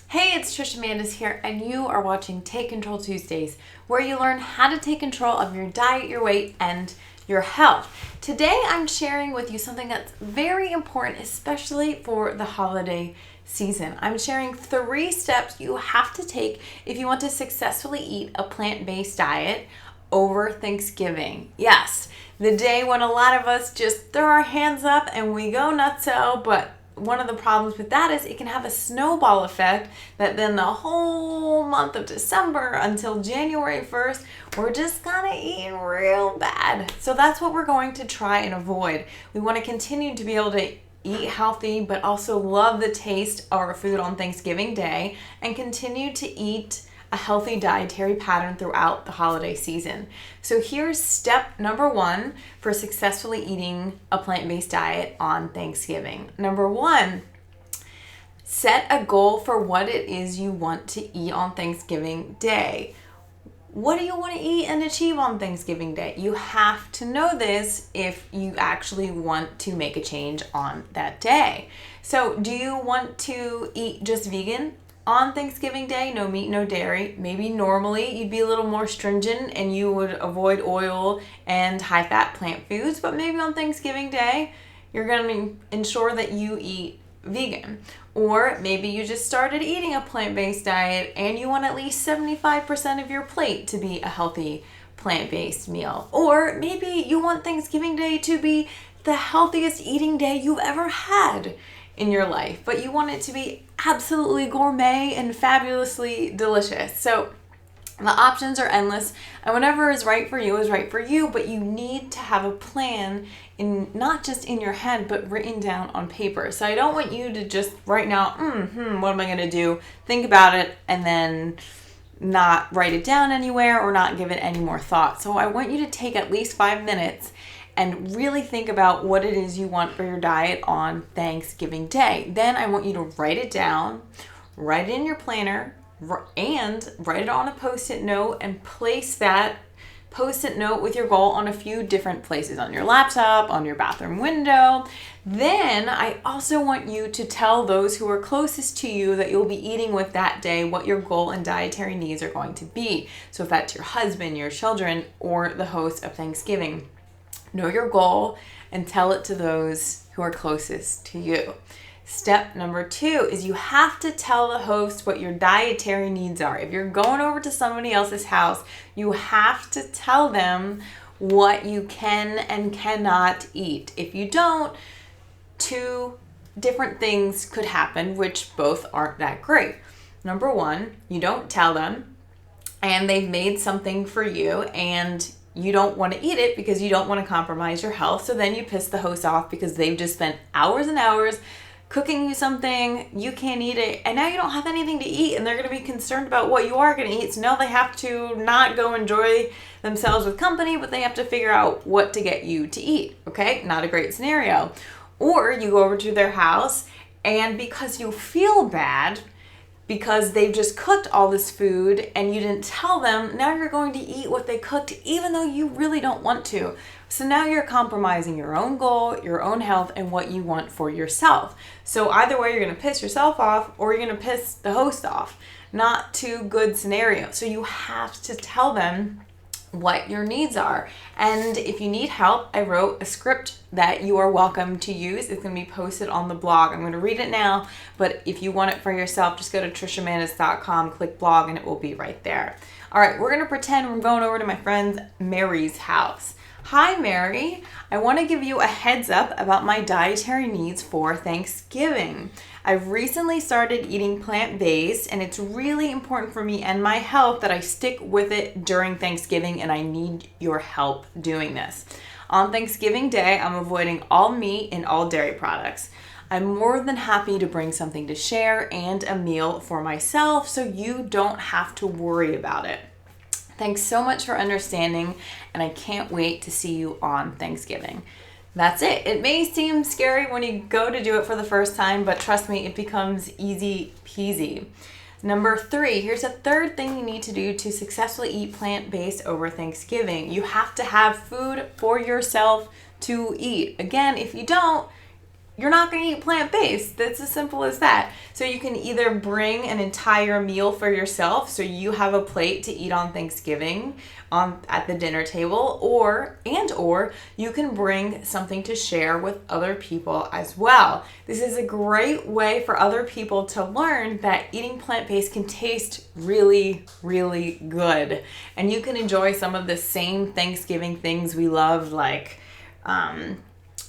Hey, it's Trisha here, and you are watching Take Control Tuesdays, where you learn how to take control of your diet, your weight, and your health. Today, I'm sharing with you something that's very important, especially for the holiday season. I'm sharing 3 steps you have to take if you want to successfully eat a plant-based diet over Thanksgiving. Yes, the day when a lot of us just throw our hands up and we go nutso, but one of the problems with that is it can have a snowball effect that then the whole month of December until January 1st, we're just gonna eat real bad. So that's what we're going to try and avoid. We want to continue to be able to eat healthy, but also love the taste of our food on Thanksgiving Day and continue to eat a healthy dietary pattern throughout the holiday season. So here's step number 1 for successfully eating a plant-based diet on Thanksgiving. Number 1, set a goal for what it is you want to eat on Thanksgiving Day. What do you want to eat and achieve on Thanksgiving Day? You have to know this if you actually want to make a change on that day. So do you want to eat just vegan on Thanksgiving Day? No meat, no dairy. Maybe normally you'd be a little more stringent and you would avoid oil and high-fat plant foods, but maybe on Thanksgiving Day, you're going to ensure that you eat vegan. Or maybe you just started eating a plant-based diet and you want at least 75% of your plate to be a healthy plant-based meal. Or maybe you want Thanksgiving Day to be the healthiest eating day you've ever had in your life, but you want it to be absolutely gourmet and fabulously delicious. So the options are endless, and whatever is right for you is right for you, but you need to have a plan in not just in your head, but written down on paper. So I don't want you to just right now, what am I going to do? Think about it and then not write it down anywhere or not give it any more thought. So I want you to take at least 5 minutes and really think about what it is you want for your diet on Thanksgiving Day. Then I want you to write it down, write it in your planner, and write it on a Post-it note and place that Post-it note with your goal on a few different places, on your laptop, on your bathroom window. Then I also want you to tell those who are closest to you that you'll be eating with that day what your goal and dietary needs are going to be. So if that's your husband, your children, or the host of Thanksgiving, know your goal and tell it to those who are closest to you. Step number 2 is you have to tell the host what your dietary needs are. If you're going over to somebody else's house, you have to tell them what you can and cannot eat. If you don't, 2 different things could happen, which both aren't that great. Number 1, you don't tell them, and they've made something for you, and you don't want to eat it because you don't want to compromise your health. So then you piss the host off because they've just spent hours and hours cooking you something, you can't eat it, and now you don't have anything to eat, and they're going to be concerned about what you are going to eat. So now they have to not go enjoy themselves with company, but they have to figure out what to get you to eat. Okay? Not a great scenario. Or you go over to their house, and because you feel bad, because they've just cooked all this food and you didn't tell them, now you're going to eat what they cooked even though you really don't want to. So now you're compromising your own goal, your own health, and what you want for yourself. So either way, you're going to piss yourself off or you're going to piss the host off. Not 2 good scenarios. So you have to tell them what your needs are. And if you need help, I wrote a script that you are welcome to use. It's going to be posted on the blog. I'm going to read it now, but if you want it for yourself, just go to trishamanis.com, click blog, and it will be right there. All right, we're going to pretend we're going over to my friend Mary's house. Hi, Mary. I want to give you a heads up about my dietary needs for Thanksgiving. I've recently started eating plant-based, and it's really important for me and my health that I stick with it during Thanksgiving, and I need your help doing this. On Thanksgiving Day, I'm avoiding all meat and all dairy products. I'm more than happy to bring something to share and a meal for myself so you don't have to worry about it. Thanks so much for understanding, and I can't wait to see you on Thanksgiving. That's it. It may seem scary when you go to do it for the first time, but trust me, it becomes easy peasy. Number 3, here's a 3rd thing you need to do to successfully eat plant-based over Thanksgiving. You have to have food for yourself to eat. Again, if you don't, you're not going to eat plant-based. That's as simple as that. So you can either bring an entire meal for yourself, so you have a plate to eat on Thanksgiving at the dinner table, or you can bring something to share with other people as well. This is a great way for other people to learn that eating plant-based can taste really, really good. And you can enjoy some of the same Thanksgiving things we love, like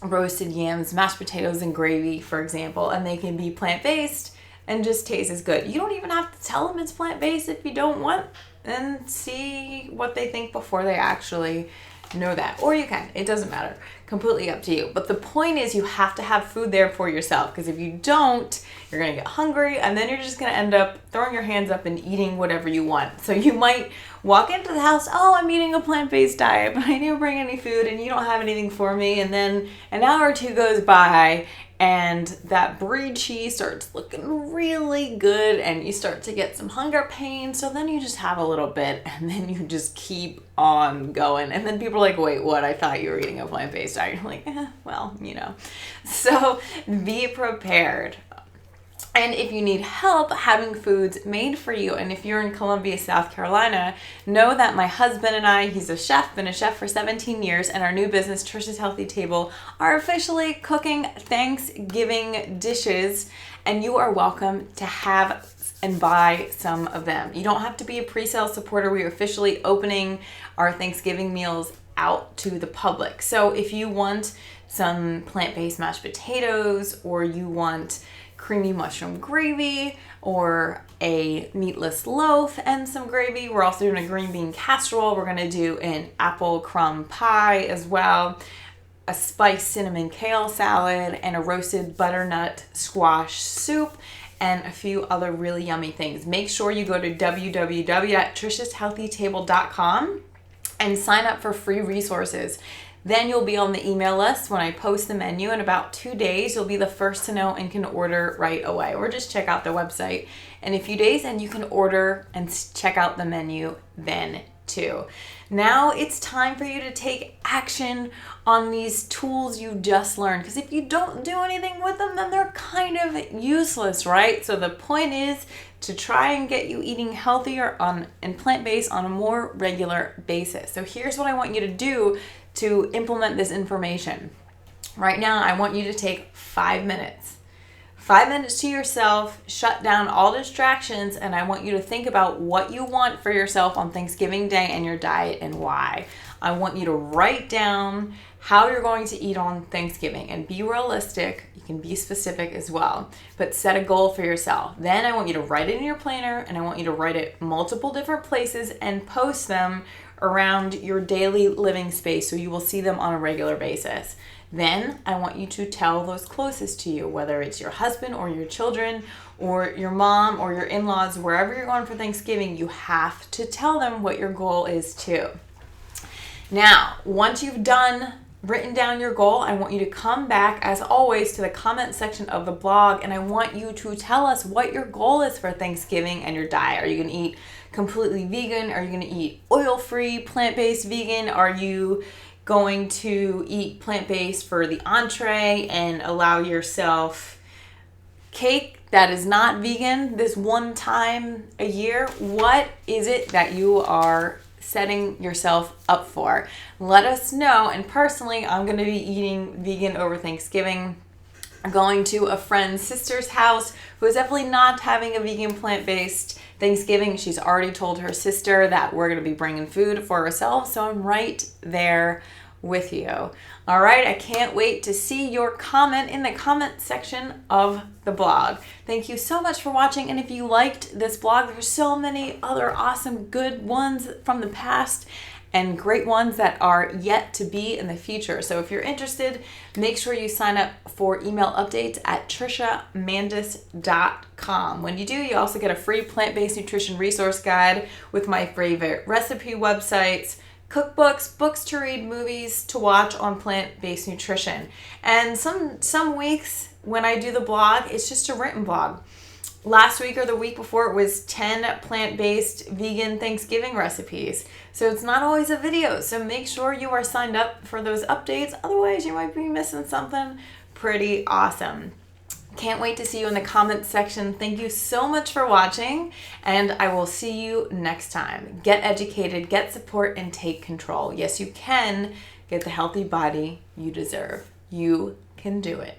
roasted yams, mashed potatoes, and gravy, for example, and they can be plant-based and just taste as good. You don't even have to tell them it's plant-based if you don't want, and see what they think before they actually know that. Or you can. It doesn't matter. Completely up to you. But the point is, you have to have food there for yourself, because if you don't, you're going to get hungry, and then you're just going to end up throwing your hands up and eating whatever you want. So you might walk into the house, oh, I'm eating a plant-based diet, but I didn't bring any food, and you don't have anything for me. And then an hour or two goes by, and that brie cheese starts looking really good, and you start to get some hunger pains. So then you just have a little bit, and then you just keep on going. And then people are like, wait, what? I thought you were eating a plant-based diet. You're like, well, So be prepared. And if you need help having foods made for you, and if you're in Columbia, South Carolina, know that my husband and I, he's a chef, been a chef for 17 years, and our new business, Trisha's Healthy Table, are officially cooking Thanksgiving dishes, and you are welcome to have and buy some of them. You don't have to be a pre-sale supporter. We are officially opening our Thanksgiving meals out to the public. So if you want some plant-based mashed potatoes, or you want creamy mushroom gravy, or a meatless loaf and some gravy. We're also doing a green bean casserole. We're going to do an apple crumb pie as well, a spiced cinnamon kale salad, and a roasted butternut squash soup, and a few other really yummy things. Make sure you go to www.trishashealthytable.com and sign up for free resources. Then you'll be on the email list when I post the menu. In about 2 days, you'll be the first to know and can order right away. Or just check out the website in a few days, and you can order and check out the menu then too. Now it's time for you to take action on these tools you just learned. Because if you don't do anything with them, then they're kind of useless, right? So the point is to try and get you eating healthier and plant-based on a more regular basis. So here's what I want you to do to implement this information. Right now, I want you to take 5 minutes. 5 minutes to yourself, shut down all distractions, and I want you to think about what you want for yourself on Thanksgiving Day and your diet and why. I want you to write down how you're going to eat on Thanksgiving, and be realistic. You can be specific as well, but set a goal for yourself. Then I want you to write it in your planner, and I want you to write it multiple different places and post them around your daily living space so you will see them on a regular basis. Then I want you to tell those closest to you, whether it's your husband or your children or your mom or your in-laws, wherever you're going for Thanksgiving, you have to tell them what your goal is too. Now, once you've written down your goal, I want you to come back, as always, to the comment section of the blog, and I want you to tell us what your goal is for Thanksgiving and your diet. Are you going to eat completely vegan? Are you going to eat oil-free, plant-based vegan? Are you going to eat plant-based for the entree and allow yourself cake that is not vegan this one time a year? What is it that you are setting yourself up for? Let us know. And personally, I'm going to be eating vegan over Thanksgiving. I'm going to a friend's sister's house who is definitely not having a vegan plant-based Thanksgiving. She's already told her sister that we're going to be bringing food for ourselves, so I'm right there with you. All right, I can't wait to see your comment in the comment section of the blog. Thank you so much for watching, and if you liked this blog, there's so many other awesome good ones from the past and great ones that are yet to be in the future. So if you're interested, make sure you sign up for email updates at trishamandis.com. When you do, you also get a free plant-based nutrition resource guide with my favorite recipe websites, cookbooks, books to read, movies to watch on plant-based nutrition. And some weeks when I do the blog, it's just a written blog. Last week or the week before, it was 10 plant-based vegan Thanksgiving recipes. So it's not always a video. So make sure you are signed up for those updates. Otherwise, you might be missing something pretty awesome. Can't wait to see you in the comments section. Thank you so much for watching, and I will see you next time. Get educated, get support, and take control. Yes, you can get the healthy body you deserve. You can do it.